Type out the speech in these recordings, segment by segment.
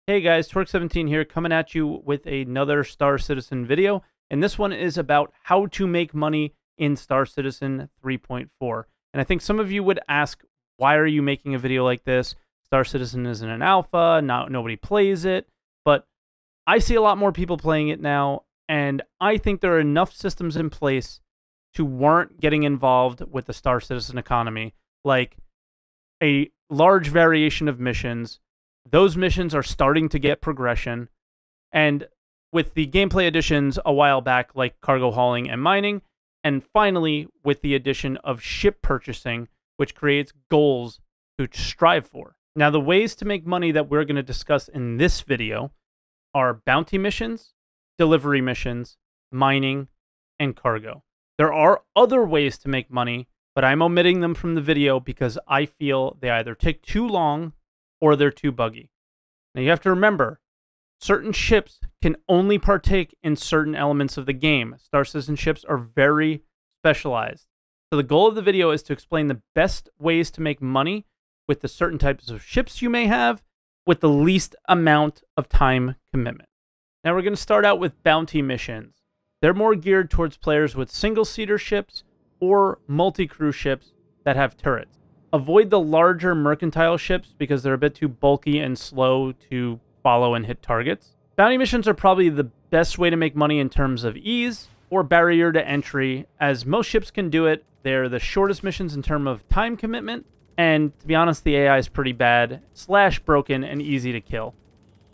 Hey guys, Twerk17 here, coming at you with another Star Citizen video. And this one is about how to make money in Star Citizen 3.4. And I think some of you would ask, why are you making a video like this? Star Citizen isn't an alpha, nobody plays it. But I see a lot more people playing it now, and I think there are enough systems in place to warrant getting involved with the Star Citizen economy, like a large variation of missions. Those missions are starting to get progression, and with the gameplay additions a while back, like cargo hauling and mining, and finally with the addition of ship purchasing, which creates goals to strive for. Now, the ways to make money that we're going to discuss in this video are bounty missions, delivery missions, mining, and cargo. There are other ways to make money, but I'm omitting them from the video because I feel they either take too long or they're too buggy. Now you have to remember, certain ships can only partake in certain elements of the game. Star Citizen ships are very specialized. So the goal of the video is to explain the best ways to make money with the certain types of ships you may have with the least amount of time commitment. Now we're going to start out with bounty missions. They're more geared towards players with single-seater ships or multi-crew ships that have turrets. Avoid the larger mercantile ships because they're a bit too bulky and slow to follow and hit targets. Bounty missions are probably the best way to make money in terms of ease or barrier to entry, as most ships can do it. They're the shortest missions in terms of time commitment, and to be honest, the AI is pretty bad, / broken, and easy to kill.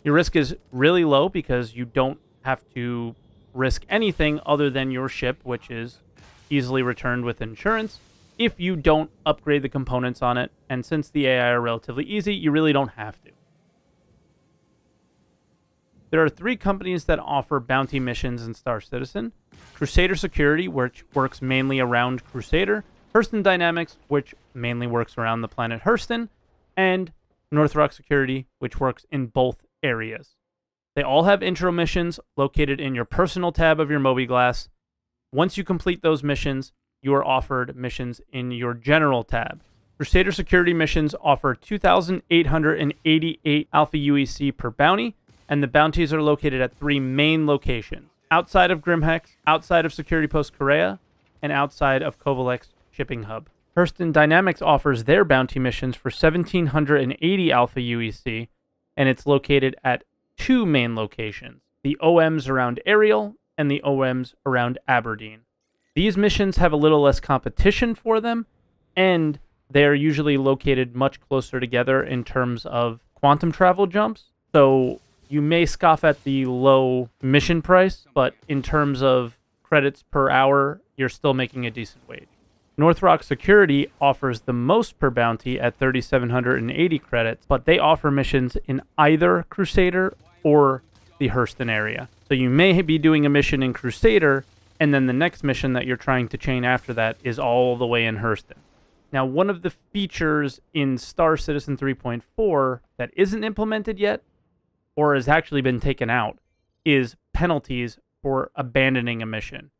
Your risk is really low because you don't have to risk anything other than your ship, which is easily returned with insurance, if you don't upgrade the components on it. And since the AI are relatively easy, you really don't have to. There are 3 companies that offer bounty missions in Star Citizen: Crusader Security, which works mainly around Crusader; Hurston Dynamics, which mainly works around the planet Hurston; and North Rock Security, which works in both areas. They all have intro missions located in your personal tab of your mobiGlass. Once you complete those missions, you are offered missions in your general tab. Crusader Security missions offer 2,888 Alpha UEC per bounty, and the bounties are located at 3 main locations: outside of Grimhex, outside of Security Post Korea, and outside of Kovalek's shipping hub. Hurston Dynamics offers their bounty missions for 1,780 Alpha UEC, and it's located at 2 main locations: the OMs around Ariel and the OMs around Aberdeen. These missions have a little less competition for them, and they're usually located much closer together in terms of quantum travel jumps. So you may scoff at the low mission price, but in terms of credits per hour, you're still making a decent wage. North Rock Security offers the most per bounty at 3,780 credits, but they offer missions in either Crusader or the Hurston area. So you may be doing a mission in Crusader, and then the next mission that you're trying to chain after that is all the way in Hurston. Now, one of the features in Star Citizen 3.4 that isn't implemented yet, or has actually been taken out, is penalties for abandoning a mission.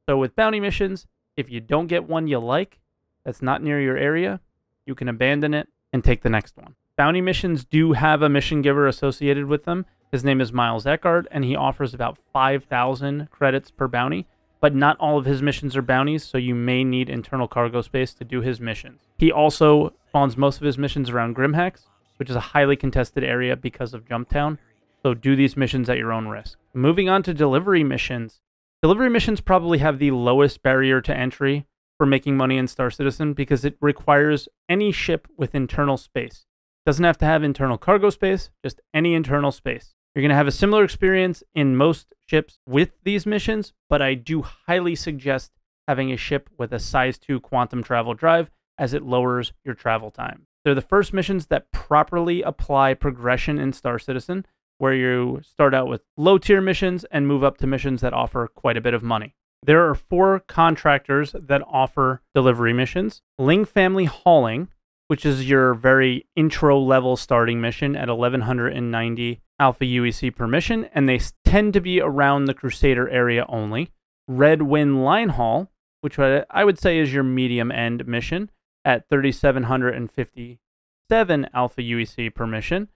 So with bounty missions, if you don't get one you like that's not near your area, you can abandon it and take the next one. Bounty missions do have a mission giver associated with them. His name is Miles Eckard, and he offers about 5,000 credits per bounty. But not all of his missions are bounties, so you may need internal cargo space to do his missions. He also spawns most of his missions around Grimhex, which is a highly contested area because of Jumptown, so do these missions at your own risk. Moving on to delivery missions. Delivery missions probably have the lowest barrier to entry for making money in Star Citizen because it requires any ship with internal space. It doesn't have to have internal cargo space, just any internal space. You're going to have a similar experience in most ships with these missions, but I do highly suggest having a ship with a size 2 quantum travel drive, as it lowers your travel time. They're the first missions that properly apply progression in Star Citizen, where you start out with low-tier missions and move up to missions that offer quite a bit of money. There are 4 contractors that offer delivery missions: Ling Family Hauling, which is your very intro-level starting mission at 1,190 Alpha UEC per mission, and they tend to be around the Crusader area only. Red Wind Line Haul, which I would say is your medium-end mission at 3,757 Alpha UEC per mission,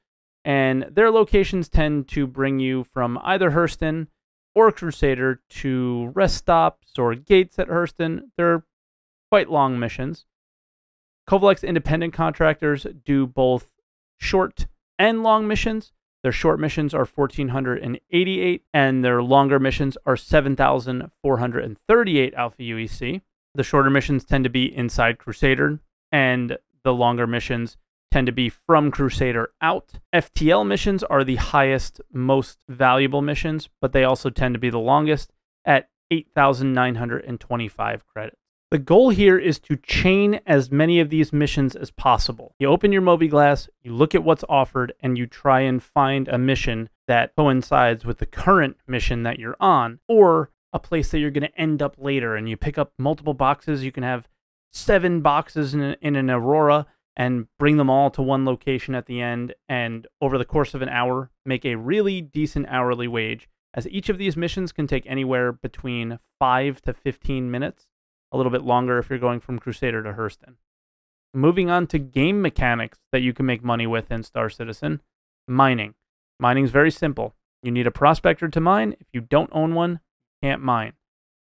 and their locations tend to bring you from either Hurston or Crusader to rest stops or gates at Hurston. They're quite long missions. Kovalex independent contractors do both short and long missions. Their short missions are 1,488, and their longer missions are 7,438 Alpha UEC. The shorter missions tend to be inside Crusader, and the longer missions tend to be from Crusader out. FTL missions are the highest, most valuable missions, but they also tend to be the longest at 8,925 credits. The goal here is to chain as many of these missions as possible. You open your Moby-Glass, you look at what's offered, and you try and find a mission that coincides with the current mission that you're on, or a place that you're going to end up later, and you pick up multiple boxes. You can have 7 boxes in an Aurora and bring them all to one location at the end, and over the course of an hour, make a really decent hourly wage, as each of these missions can take anywhere between 5 to 15 minutes. A little bit longer if you're going from Crusader to Hurston. Moving on to game mechanics that you can make money with in Star Citizen. Mining. Mining is very simple. You need a prospector to mine. If you don't own one, you can't mine.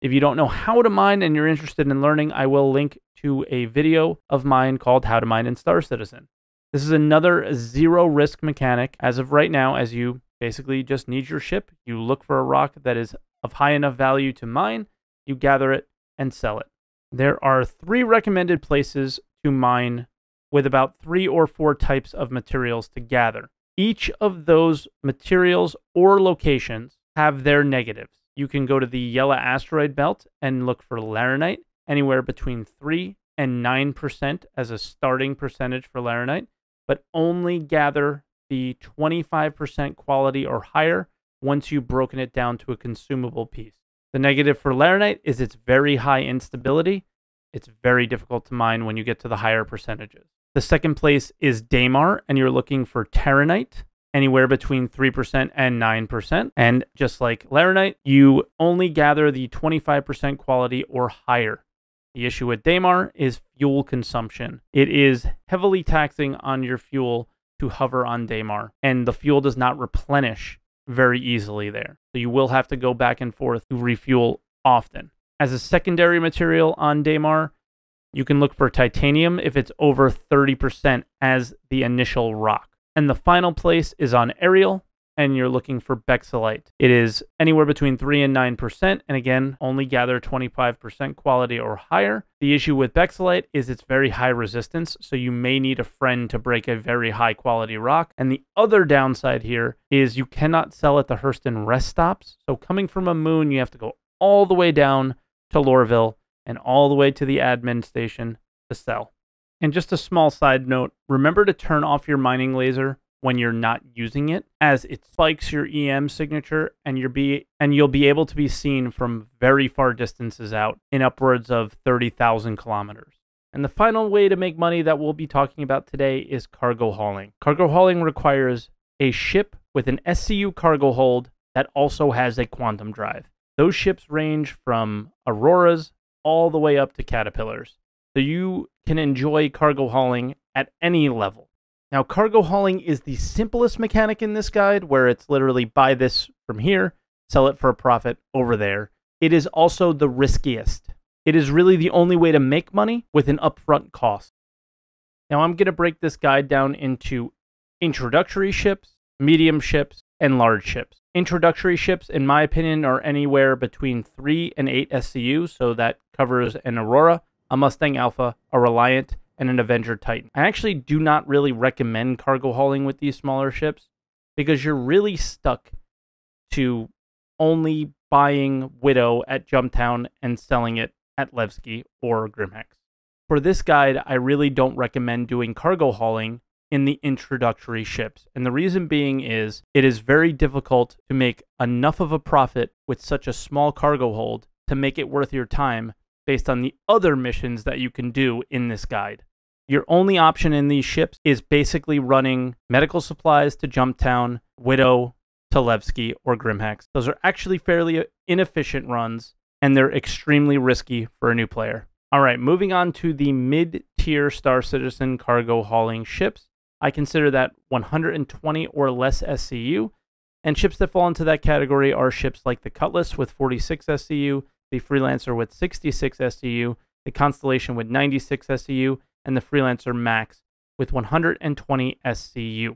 If you don't know how to mine and you're interested in learning, I will link to a video of mine called How to Mine in Star Citizen. This is another zero risk mechanic as of right now, as you basically just need your ship. You look for a rock that is of high enough value to mine, you gather it, and sell it. There are 3 recommended places to mine with about 3 or 4 types of materials to gather. Each of those materials or locations have their negatives. You can go to the Yellow Asteroid Belt and look for laranite, anywhere between 3 and 9% as a starting percentage for laranite, but only gather the 25% quality or higher once you've broken it down to a consumable piece. The negative for laranite is its very high instability. It's very difficult to mine when you get to the higher percentages. The second place is Daymar, and you're looking for terranite, anywhere between 3% and 9%. And just like laranite, you only gather the 25% quality or higher. The issue with Daymar is fuel consumption. It is heavily taxing on your fuel to hover on Daymar, and the fuel does not replenish very easily there. So you will have to go back and forth to refuel often. As a secondary material on Daymar, you can look for titanium if it's over 30% as the initial rock. And the final place is on Ariel, and you're looking for bexelite. It is anywhere between 3 and 9%, and again, only gather 25% quality or higher. The issue with bexelite is it's very high resistance, so you may need a friend to break a very high quality rock. And the other downside here is you cannot sell at the Hurston rest stops. So coming from a moon, you have to go all the way down to Lorville and all the way to the admin station to sell. And just a small side note, remember to turn off your mining laser when you're not using it, as it spikes your EM signature, and you'll be able to be seen from very far distances out in upwards of 30,000 kilometers. And the final way to make money that we'll be talking about today is cargo hauling. Cargo hauling requires a ship with an SCU cargo hold that also has a quantum drive. Those ships range from Auroras all the way up to Caterpillars. So you can enjoy cargo hauling at any level. Now, cargo hauling is the simplest mechanic in this guide, where it's literally buy this from here, sell it for a profit over there. It is also the riskiest. It is really the only way to make money with an upfront cost. Now, I'm going to break this guide down into introductory ships, medium ships, and large ships. Introductory ships, in my opinion, are anywhere between 3 and 8 SCU, so that covers an Aurora, a Mustang Alpha, a Reliant, and an Avenger Titan. I actually do not really recommend cargo hauling with these smaller ships because you're really stuck to only buying Widow at Jumptown and selling it at Levski or Grimhex. For this guide, I really don't recommend doing cargo hauling in the introductory ships. And the reason being is it is very difficult to make enough of a profit with such a small cargo hold to make it worth your time based on the other missions that you can do in this guide. Your only option in these ships is basically running medical supplies to Jumptown, Widow to Levski, or Grimhex. Those are actually fairly inefficient runs, and they're extremely risky for a new player. All right, moving on to the mid-tier Star Citizen cargo hauling ships. I consider that 120 or less SCU. And ships that fall into that category are ships like the Cutlass with 46 SCU, the Freelancer with 66 SCU, the Constellation with 96 SCU, and the Freelancer Max with 120 SCU.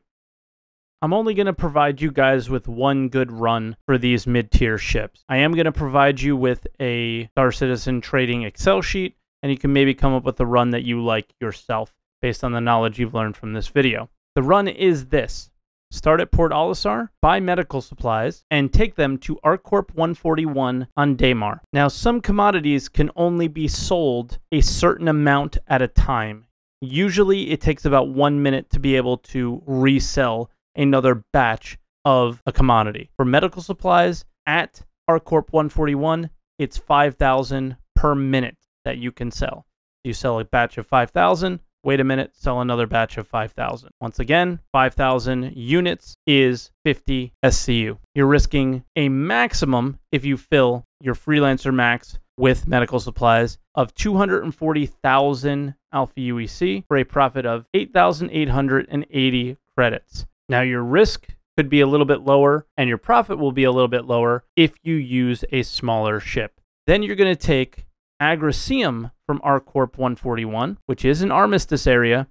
I'm only going to provide you guys with one good run for these mid-tier ships. I am going to provide you with a Star Citizen trading Excel sheet, and you can maybe come up with a run that you like yourself based on the knowledge you've learned from this video. The run is this. Start at Port Olisar, buy medical supplies, and take them to ArcCorp 141 on Daymar. Now, some commodities can only be sold a certain amount at a time. Usually, it takes about 1 minute to be able to resell another batch of a commodity. For medical supplies, at ArcCorp 141, it's 5,000 per minute that you can sell. You sell a batch of 5,000, wait a minute, sell another batch of 5,000. Once again, 5,000 units is 50 SCU. You're risking a maximum, if you fill your Freelancer Max with medical supplies, of 240,000 Alpha UEC for a profit of 8,880 credits. Now, your risk could be a little bit lower, and your profit will be a little bit lower if you use a smaller ship. Then you're going to take Agracium from ArcCorp 141, which is an armistice area,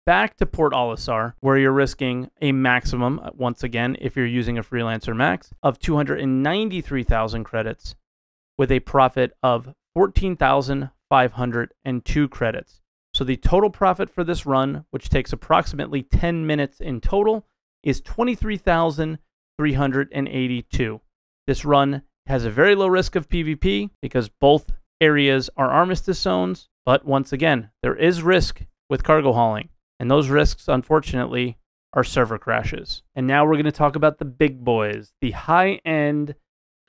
back to Port Olisar, where you're risking a maximum, once again, if you're using a Freelancer Max, of 293,000 credits with a profit of 14,502 credits. So the total profit for this run, which takes approximately 10 minutes in total, is 23,382. This run has a very low risk of PvP because both areas are armistice zones, but once again, there is risk with cargo hauling, and those risks, unfortunately, are server crashes. And now we're going to talk about the big boys, the high-end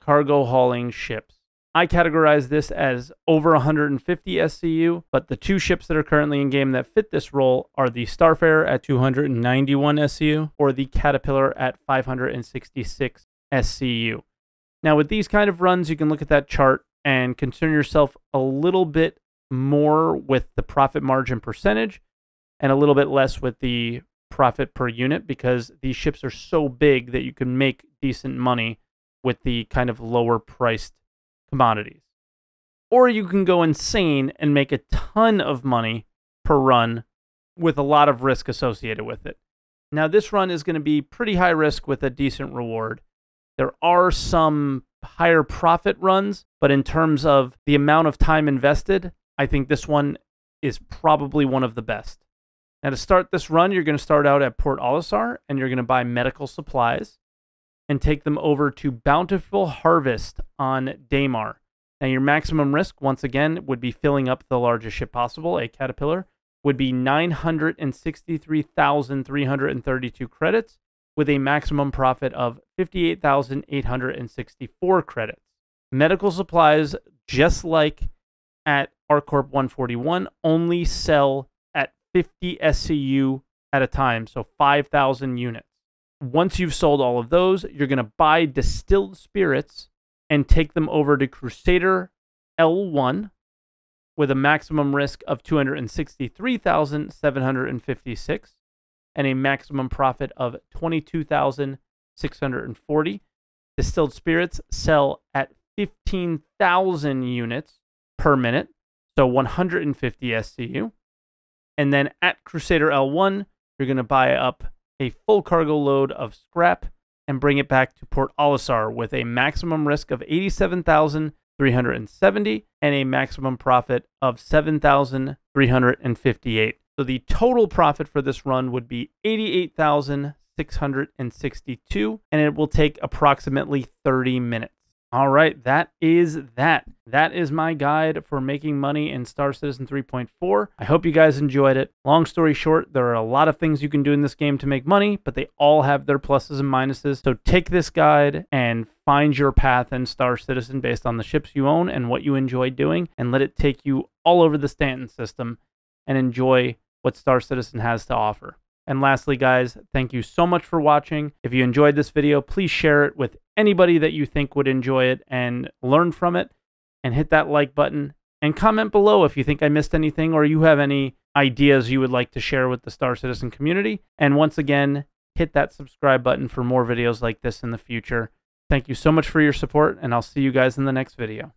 cargo hauling ships. I categorize this as over 150 SCU, but the two ships that are currently in game that fit this role are the Starfarer at 291 SCU or the Caterpillar at 566 SCU. Now, with these kind of runs, you can look at that chart and concern yourself a little bit more with the profit margin percentage and a little bit less with the profit per unit, because these ships are so big that you can make decent money with the kind of lower priced commodities. Or you can go insane and make a ton of money per run with a lot of risk associated with it. Now, this run is going to be pretty high risk with a decent reward. There are some higher profit runs, but in terms of the amount of time invested, I think this one is probably one of the best. Now, to start this run, you're going to start out at Port Olisar, and you're going to buy medical supplies and take them over to Bountiful Harvest on Daymar. Now, your maximum risk, once again, would be filling up the largest ship possible, a Caterpillar, would be 963,332 credits with a maximum profit of 58,864 credits. Medical supplies, just like at ArcCorp 141, only sell at 50 SCU at a time, so 5,000 units. Once you've sold all of those, you're going to buy distilled spirits and take them over to Crusader L1 with a maximum risk of 263,756 and a maximum profit of 22,640. Distilled spirits sell at 15,000 units per minute, so 150 SCU. And then at Crusader L1, you're going to buy up a full cargo load of scrap and bring it back to Port Olisar with a maximum risk of 87,370 and a maximum profit of 7,358. So the total profit for this run would be 88,662, and it will take approximately 30 minutes. All right, that is that. That is my guide for making money in Star Citizen 3.4. I hope you guys enjoyed it. Long story short, there are a lot of things you can do in this game to make money, but they all have their pluses and minuses. So take this guide and find your path in Star Citizen based on the ships you own and what you enjoy doing, and let it take you all over the Stanton system and enjoy what Star Citizen has to offer. And lastly, guys, thank you so much for watching. If you enjoyed this video, please share it with anybody that you think would enjoy it and learn from it. And hit that like button And comment below if you think I missed anything or you have any ideas you would like to share with the Star Citizen community. And once again, hit that subscribe button for more videos like this in the future. Thank you so much for your support, and I'll see you guys in the next video.